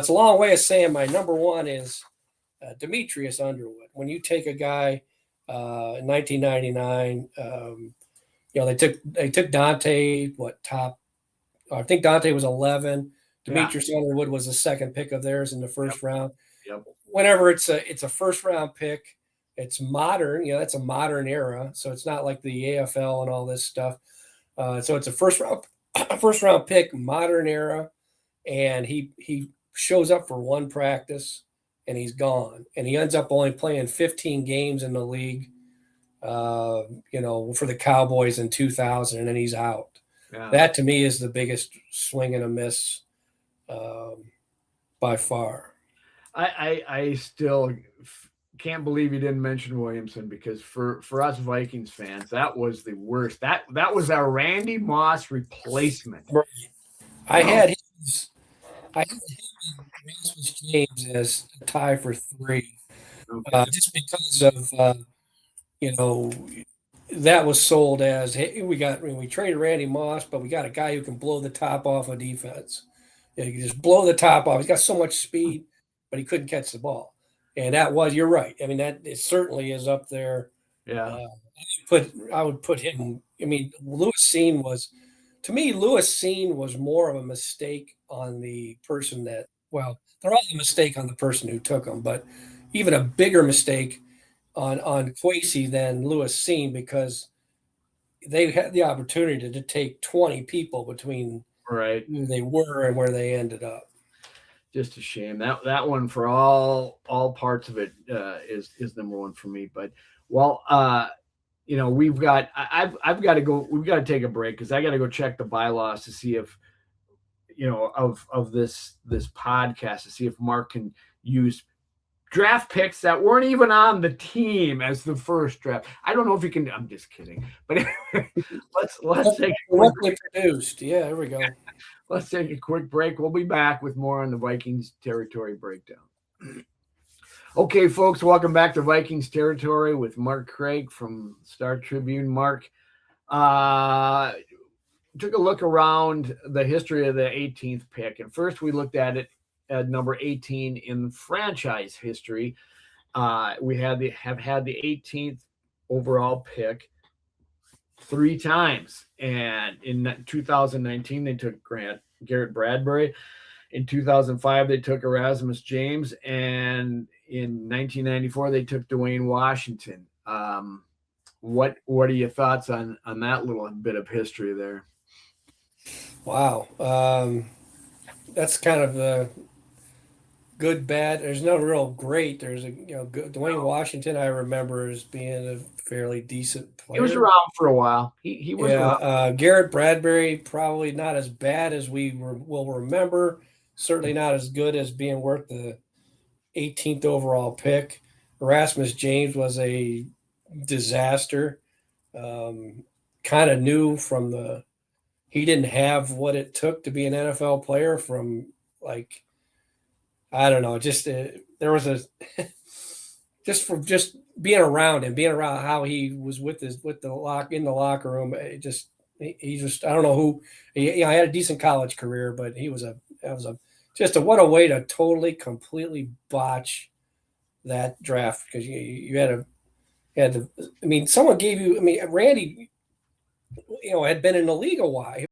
it's a long way of saying my number one is Demetrius Underwood. When you take a guy in 1999, they took Dante, I think Dante was 11. Demetrius Underwood was the second pick of theirs in the first round. Yep. Whenever it's a first round pick, it's modern. That's a modern era, so it's not like the AFL and all this stuff. So it's a first round pick, modern era, and he shows up for one practice and he's gone, and he ends up only playing 15 games in the league. For the Cowboys in 2000, and then he's out. Yeah. That to me is the biggest swing and a miss by far. I still can't believe you didn't mention Williamson, because for us Vikings fans, that was the worst. That was our Randy Moss replacement. I had Erasmus James as a tie for 3, just because of that was sold as, hey, we traded Randy Moss, but we got a guy who can blow the top off of defense. He can just blow the top off. He's got so much speed, but he couldn't catch the ball. And you're right. I mean, it certainly is up there. Yeah. I would put him. I mean, Lewis Cine was more of a mistake on the person they're all a mistake on the person who took him, but even a bigger mistake on Kwesi than Lewis Cine, because they had the opportunity to take 20 people between who they were and where they ended up. Just a shame. That one, for all parts of it, is number one for me. But I've got to go. We've got to take a break, because I got to go check the bylaws to see if of this podcast, to see if Mark can use draft picks that weren't even on the team as the first draft. I don't know if you can. I'm just kidding. But let's take a quick break. Produced. Yeah, there we go. Let's take a quick break. We'll be back with more on the Vikings territory breakdown. Okay, folks, welcome back to Vikings territory with Mark Craig from Star Tribune. Mark took a look around the history of the 18th pick, and first we looked at it at number 18 in franchise history. We have had the 18th overall pick 3 times, and in 2019 they took Garrett Bradbury. In 2005 they took Erasmus James, and in 1994 they took Dwayne Washington. What are your thoughts on that little bit of history there? Wow, that's kind of the good, bad. There's no real great. There's Dwayne Washington, I remember as being a fairly decent player. He was around for a while. He was around. Garrett Bradbury, probably not as bad as we will remember. Certainly not as good as being worth the 18th overall pick. Erasmus James was a disaster. Kind of knew he didn't have what it took to be an NFL player from, like, I don't know, just there was just being around him, being around how he was in the locker room. He just I don't know who he had a decent college career, but what a way to totally completely botch that draft, because you had to. I mean, someone gave you. I mean, Randy, had been in the league a while.